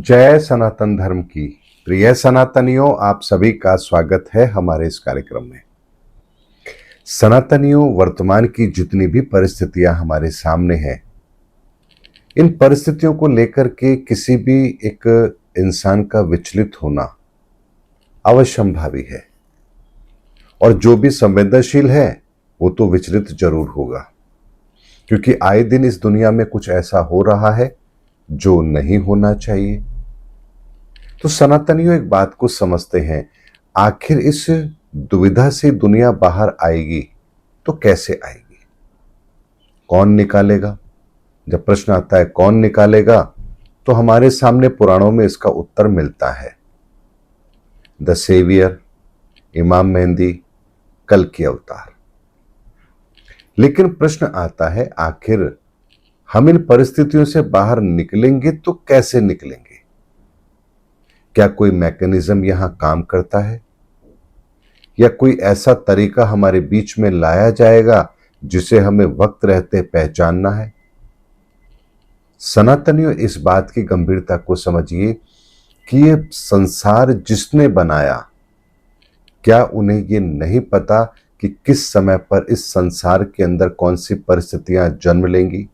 जय सनातन धर्म की। प्रिय सनातनियों, आप सभी का स्वागत है हमारे इस कार्यक्रम में। सनातनियों, वर्तमान की जितनी भी परिस्थितियां हमारे सामने हैं, इन परिस्थितियों को लेकर के किसी भी एक इंसान का विचलित होना अवश्यंभावी है। और जो भी संवेदनशील है वो तो विचलित जरूर होगा, क्योंकि आए दिन इस दुनिया में कुछ ऐसा हो रहा है जो नहीं होना चाहिए। तो सनातनियों एक बात को समझते हैं, आखिर इस दुविधा से दुनिया बाहर आएगी तो कैसे आएगी, कौन निकालेगा? जब प्रश्न आता है कौन निकालेगा, तो हमारे सामने पुराणों में इसका उत्तर मिलता है। द सेवियर, इमाम मेहंदी, कल की अवतार। लेकिन प्रश्न आता है, आखिर हम इन परिस्थितियों से बाहर निकलेंगे तो कैसे निकलेंगे? क्या कोई मैकेनिज्म यहां काम करता है, या कोई ऐसा तरीका हमारे बीच में लाया जाएगा जिसे हमें वक्त रहते पहचानना है? सनातनियों, इस बात की गंभीरता को समझिए कि ये संसार जिसने बनाया, क्या उन्हें ये नहीं पता कि किस समय पर इस संसार के अंदर कौन सी परिस्थितियां जन्म लेंगी?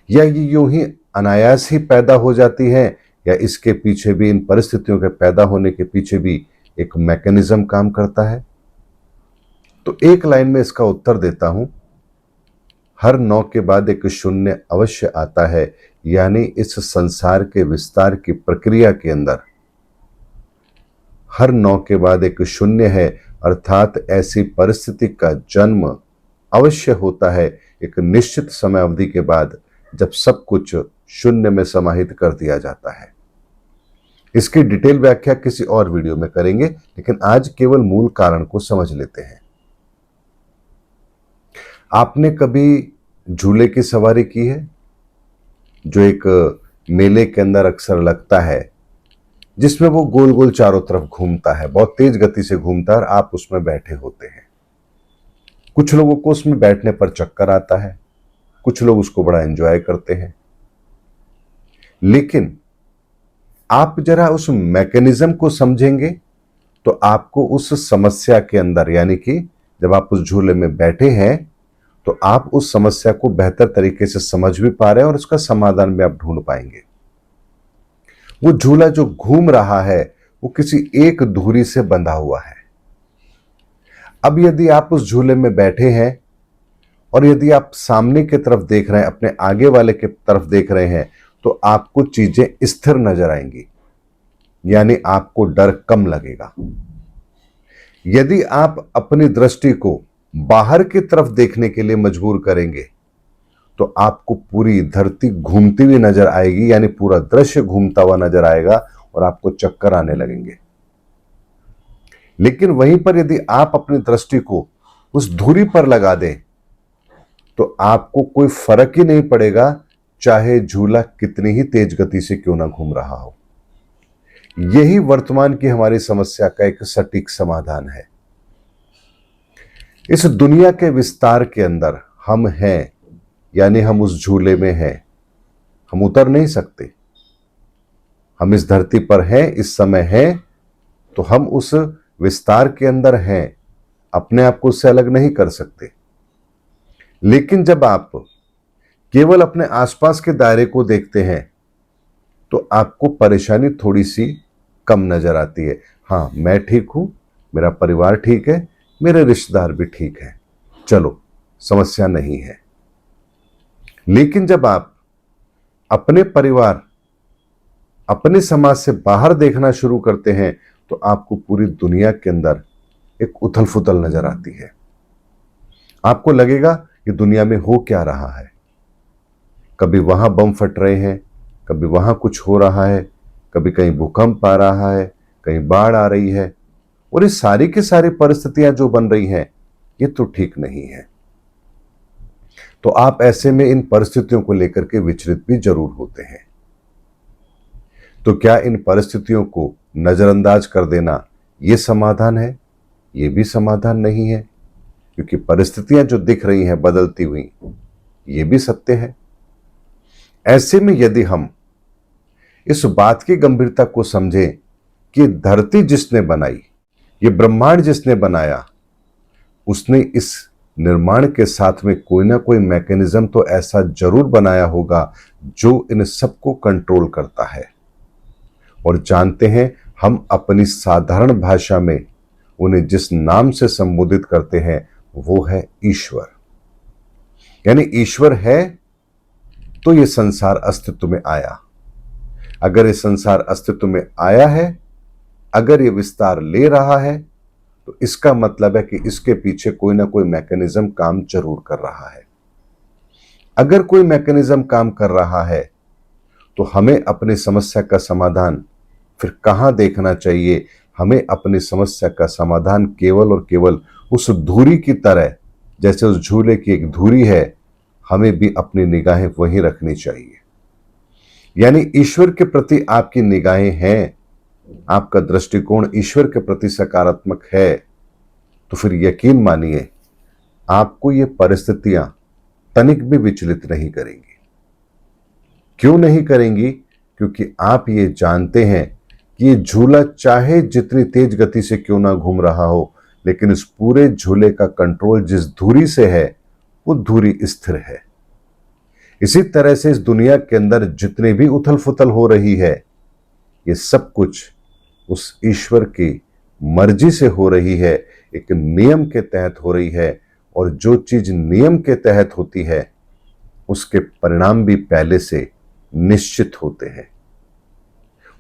या ये यूं ही अनायास ही पैदा हो जाती हैं, या इसके पीछे भी, इन परिस्थितियों के पैदा होने के पीछे भी एक मैकेनिज्म काम करता है? तो एक लाइन में इसका उत्तर देता हूं, हर 9 के बाद एक शून्य अवश्य आता है। यानी इस संसार के विस्तार की प्रक्रिया के अंदर हर 9 के बाद एक शून्य है, अर्थात ऐसी परिस्थिति का जन्म अवश्य होता है एक निश्चित समय अवधि के बाद, जब सब कुछ शून्य में समाहित कर दिया जाता है। इसकी डिटेल व्याख्या किसी और वीडियो में करेंगे, लेकिन आज केवल मूल कारण को समझ लेते हैं। आपने कभी झूले की सवारी की है, जो एक मेले के अंदर अक्सर लगता है, जिसमें वो गोल गोल चारों तरफ घूमता है, बहुत तेज गति से घूमता है और आप उसमें बैठे होते हैं। कुछ लोगों को उसमें बैठने पर चक्कर आता है, कुछ लोग उसको बड़ा एंजॉय करते हैं। लेकिन आप जरा उस मैकेनिज्म को समझेंगे तो आपको उस समस्या के अंदर, यानी कि जब आप उस झूले में बैठे हैं तो आप उस समस्या को बेहतर तरीके से समझ भी पा रहे हैं और उसका समाधान भी आप ढूंढ पाएंगे। वो झूला जो घूम रहा है वो किसी एक धुरी से बंधा हुआ है। अब यदि आप उस झूले में बैठे हैं और यदि आप सामने की तरफ देख रहे हैं, अपने आगे वाले की तरफ देख रहे हैं, तो आपको चीजें स्थिर नजर आएंगी, यानी आपको डर कम लगेगा। यदि आप अपनी दृष्टि को बाहर की तरफ देखने के लिए मजबूर करेंगे तो आपको पूरी धरती घूमती हुई नजर आएगी, यानी पूरा दृश्य घूमता हुआ नजर आएगा और आपको चक्कर आने लगेंगे। लेकिन वहीं पर यदि आप अपनी दृष्टि को उस धुरी पर लगा दें तो आपको कोई फर्क ही नहीं पड़ेगा, चाहे झूला कितनी ही तेज गति से क्यों ना घूम रहा हो। यही वर्तमान की हमारी समस्या का एक सटीक समाधान है। इस दुनिया के विस्तार के अंदर हम हैं, यानी हम उस झूले में हैं, हम उतर नहीं सकते। हम इस धरती पर हैं, इस समय हैं, तो हम उस विस्तार के अंदर हैं, अपने आप को उससे अलग नहीं कर सकते। लेकिन जब आप केवल अपने आसपास के दायरे को देखते हैं तो आपको परेशानी थोड़ी सी कम नजर आती है। हाँ, मैं ठीक हूं, मेरा परिवार ठीक है, मेरे रिश्तेदार भी ठीक है, चलो समस्या नहीं है। लेकिन जब आप अपने परिवार, अपने समाज से बाहर देखना शुरू करते हैं तो आपको पूरी दुनिया के अंदर एक उथल फुथल नजर आती है। आपको लगेगा कि दुनिया में हो क्या रहा है। कभी वहां बम फट रहे हैं, कभी वहां कुछ हो रहा है, कभी कहीं भूकंप आ रहा है, कहीं बाढ़ आ रही है, और ये सारी की सारी परिस्थितियां जो बन रही हैं ये तो ठीक नहीं है। तो आप ऐसे में इन परिस्थितियों को लेकर के विचलित भी जरूर होते हैं। तो क्या इन परिस्थितियों को नजरअंदाज कर देना ये समाधान है? ये भी समाधान नहीं है, क्योंकि परिस्थितियां जो दिख रही हैं बदलती हुई, ये भी सत्य है। ऐसे में यदि हम इस बात की गंभीरता को समझें कि धरती जिसने बनाई, ये ब्रह्मांड जिसने बनाया, उसने इस निर्माण के साथ में कोई ना कोई मैकेनिज्म तो ऐसा जरूर बनाया होगा जो इन सबको कंट्रोल करता है। और जानते हैं, हम अपनी साधारण भाषा में उन्हें जिस नाम से संबोधित करते हैं वो है ईश्वर। यानी ईश्वर है तो ये संसार अस्तित्व में आया। अगर ये संसार अस्तित्व में आया है, अगर ये विस्तार ले रहा है, तो इसका मतलब है कि इसके पीछे कोई ना कोई मैकेनिज्म काम जरूर कर रहा है। अगर कोई मैकेनिज्म काम कर रहा है तो हमें अपनी समस्या का समाधान फिर कहां देखना चाहिए? हमें अपनी समस्या का समाधान केवल और केवल उस धुरी की तरह, जैसे उस झूले की एक धुरी है, हमें भी अपनी निगाहें वहीं रखनी चाहिए। यानी ईश्वर के प्रति आपकी निगाहें हैं, आपका दृष्टिकोण ईश्वर के प्रति सकारात्मक है, तो फिर यकीन मानिए आपको ये परिस्थितियां तनिक भी विचलित नहीं करेंगी। क्यों नहीं करेंगी? क्योंकि आप ये जानते हैं कि ये झूला चाहे जितनी तेज गति से क्यों ना घूम रहा हो, लेकिन इस पूरे झूले का कंट्रोल जिस धुरी से है वो धुरी स्थिर है। इसी तरह से इस दुनिया के अंदर जितनी भी उथल फुथल हो रही है, ये सब कुछ उस ईश्वर की मर्जी से हो रही है, एक नियम के तहत हो रही है। और जो चीज नियम के तहत होती है उसके परिणाम भी पहले से निश्चित होते हैं।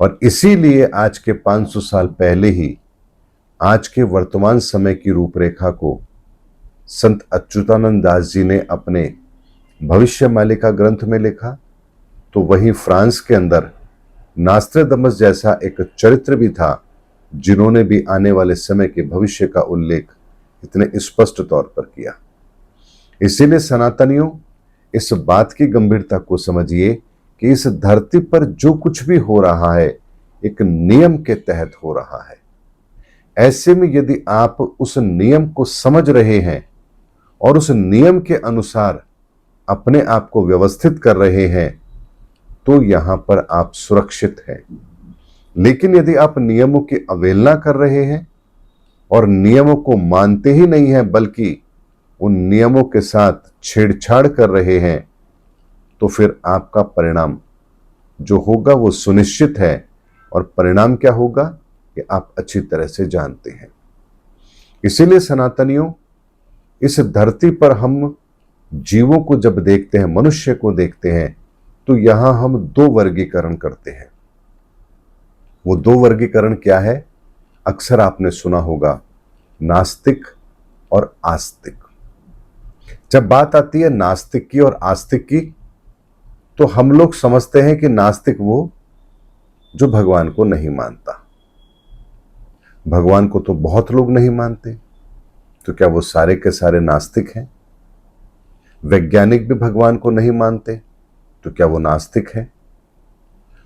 और इसीलिए आज के 500 साल पहले ही आज के वर्तमान समय की रूपरेखा को संत अच्युतानंद दास जी ने अपने भविष्यमालिका ग्रंथ में लिखा। तो वहीं फ्रांस के अंदर नास्ट्रेडमस जैसा एक चरित्र भी था जिन्होंने भी आने वाले समय के भविष्य का उल्लेख इतने स्पष्ट तौर पर किया। इसीलिए सनातनियों, इस बात की गंभीरता को समझिए कि इस धरती पर जो कुछ भी हो रहा है एक नियम के तहत हो रहा है। ऐसे में यदि आप उस नियम को समझ रहे हैं और उस नियम के अनुसार अपने आप को व्यवस्थित कर रहे हैं तो यहां पर आप सुरक्षित हैं। लेकिन यदि आप नियमों की अवहेलना कर रहे हैं और नियमों को मानते ही नहीं हैं बल्कि उन नियमों के साथ छेड़छाड़ कर रहे हैं, तो फिर आपका परिणाम जो होगा वो सुनिश्चित है। और परिणाम क्या होगा कि आप अच्छी तरह से जानते हैं। इसीलिए सनातनियों, इस धरती पर हम जीवों को जब देखते हैं, मनुष्य को देखते हैं, तो यहां हम दो वर्गीकरण करते हैं। वो दो वर्गीकरण क्या है? अक्सर आपने सुना होगा, नास्तिक और आस्तिक। जब बात आती है नास्तिक की और आस्तिक की, तो हम लोग समझते हैं कि नास्तिक वो जो भगवान को नहीं मानता। भगवान को तो बहुत लोग नहीं मानते, तो क्या वो सारे के सारे नास्तिक हैं? वैज्ञानिक भी भगवान को नहीं मानते, तो क्या वो नास्तिक है?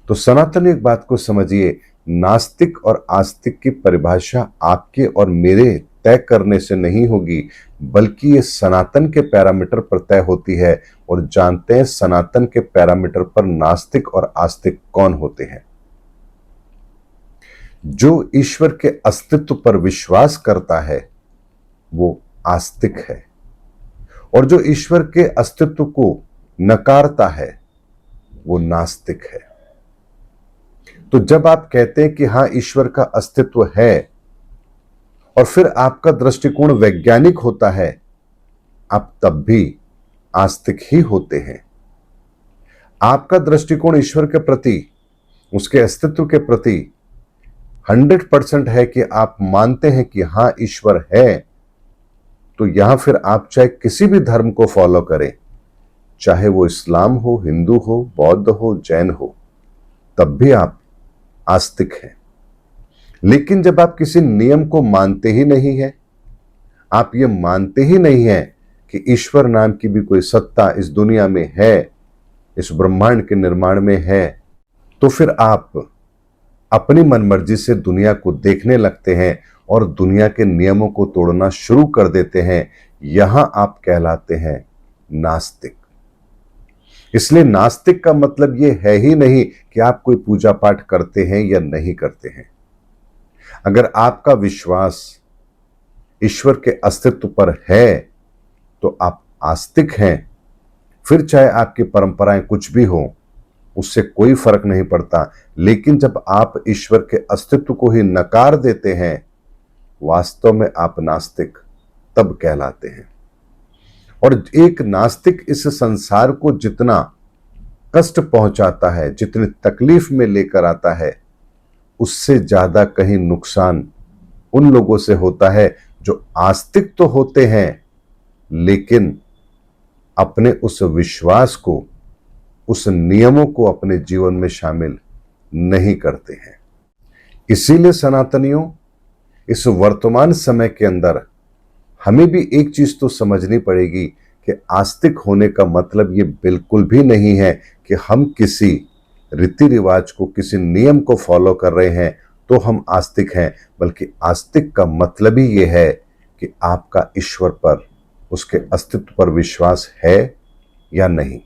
तो सनातन एक बात को समझिए, नास्तिक और आस्तिक की परिभाषा आपके और मेरे तय करने से नहीं होगी, बल्कि ये सनातन के पैरामीटर पर तय होती है। और जानते हैं सनातन के पैरामीटर पर नास्तिक और आस्तिक कौन होते हैं? जो ईश्वर के अस्तित्व पर विश्वास करता है वो आस्तिक है, और जो ईश्वर के अस्तित्व को नकारता है वो नास्तिक है। तो जब आप कहते हैं कि हां ईश्वर का अस्तित्व है और फिर आपका दृष्टिकोण वैज्ञानिक होता है, आप तब भी आस्तिक ही होते हैं। आपका दृष्टिकोण ईश्वर के प्रति, उसके अस्तित्व के प्रति 100% है कि आप मानते हैं कि हां ईश्वर है, तो यहां फिर आप चाहे किसी भी धर्म को फॉलो करें, चाहे वो इस्लाम हो, हिंदू हो, बौद्ध हो, जैन हो, तब भी आप आस्तिक हैं। लेकिन जब आप किसी नियम को मानते ही नहीं है, आप ये मानते ही नहीं है कि ईश्वर नाम की भी कोई सत्ता इस दुनिया में है, इस ब्रह्मांड के निर्माण में है, तो फिर आप अपनी मनमर्जी से दुनिया को देखने लगते हैं और दुनिया के नियमों को तोड़ना शुरू कर देते हैं। यहां आप कहलाते हैं नास्तिक। इसलिए नास्तिक का मतलब यह है ही नहीं कि आप कोई पूजा पाठ करते हैं या नहीं करते हैं। अगर आपका विश्वास ईश्वर के अस्तित्व पर है तो आप आस्तिक हैं। फिर चाहे आपकी परंपराएं कुछ भी हो, उससे कोई फर्क नहीं पड़ता। लेकिन जब आप ईश्वर के अस्तित्व को ही नकार देते हैं, वास्तव में आप नास्तिक तब कहलाते हैं। और एक नास्तिक इस संसार को जितना कष्ट पहुंचाता है, जितनी तकलीफ में लेकर आता है, उससे ज्यादा कहीं नुकसान उन लोगों से होता है जो आस्तिक तो होते हैं लेकिन अपने उस विश्वास को, उस नियमों को अपने जीवन में शामिल नहीं करते हैं। इसीलिए सनातनियों, इस वर्तमान समय के अंदर हमें भी एक चीज तो समझनी पड़ेगी कि आस्तिक होने का मतलब ये बिल्कुल भी नहीं है कि हम किसी रीति रिवाज को, किसी नियम को फॉलो कर रहे हैं तो हम आस्तिक हैं। बल्कि आस्तिक का मतलब ही ये है कि आपका ईश्वर पर, उसके अस्तित्व पर विश्वास है या नहीं।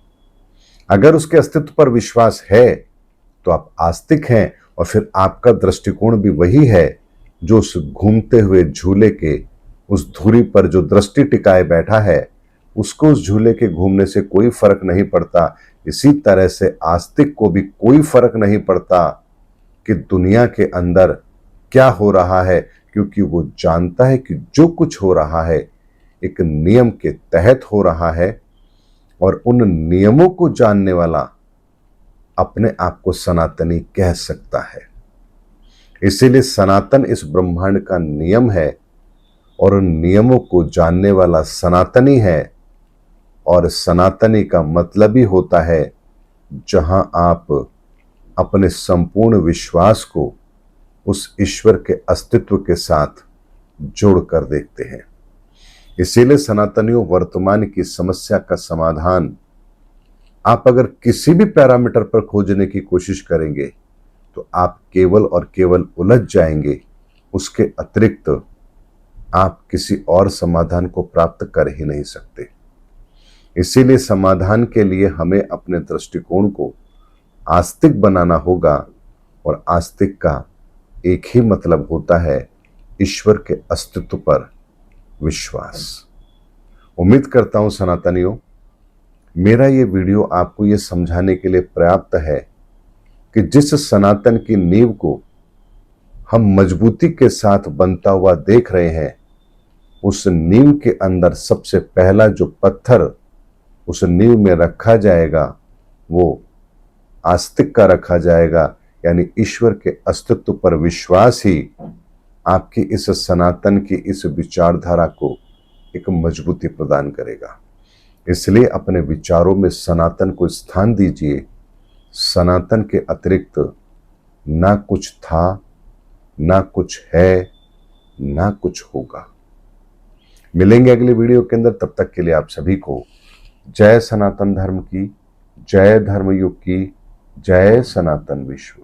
अगर उसके अस्तित्व पर विश्वास है तो आप आस्तिक हैं, और फिर आपका दृष्टिकोण भी वही है जो उस घूमते हुए झूले के उस धुरी पर जो दृष्टि टिकाए बैठा है, उसको उस झूले के घूमने से कोई फर्क नहीं पड़ता। इसी तरह से आस्तिक को भी कोई फर्क नहीं पड़ता कि दुनिया के अंदर क्या हो रहा है, क्योंकि वो जानता है कि जो कुछ हो रहा है एक नियम के तहत हो रहा है, और उन नियमों को जानने वाला अपने आप को सनातनी कह सकता है। इसीलिए सनातन इस ब्रह्मांड का नियम है, और उन नियमों को जानने वाला सनातनी है। और सनातनी का मतलब ही होता है जहां आप अपने संपूर्ण विश्वास को उस ईश्वर के अस्तित्व के साथ जोड़कर देखते हैं। इसीलिए सनातनियों, वर्तमान की समस्या का समाधान आप अगर किसी भी पैरामीटर पर खोजने की कोशिश करेंगे तो आप केवल और केवल उलझ जाएंगे। उसके अतिरिक्त आप किसी और समाधान को प्राप्त कर ही नहीं सकते। इसीलिए समाधान के लिए हमें अपने दृष्टिकोण को आस्तिक बनाना होगा, और आस्तिक का एक ही मतलब होता है ईश्वर के अस्तित्व पर विश्वास। उम्मीद करता हूं सनातनियों, मेरा ये वीडियो आपको ये समझाने के लिए पर्याप्त है कि जिस सनातन की नींव को हम मजबूती के साथ बनता हुआ देख रहे हैं, उस नींव के अंदर सबसे पहला जो पत्थर उस नींव में रखा जाएगा वो आस्तिक का रखा जाएगा। यानी ईश्वर के अस्तित्व पर विश्वास ही आपकी इस सनातन की इस विचारधारा को एक मजबूती प्रदान करेगा। इसलिए अपने विचारों में सनातन को स्थान दीजिए। सनातन के अतिरिक्त ना कुछ था, ना कुछ है, ना कुछ होगा। मिलेंगे अगले वीडियो के अंदर। तब तक के लिए आप सभी को जय सनातन धर्म की, जय धर्मयुग की, जय सनातन विश्व।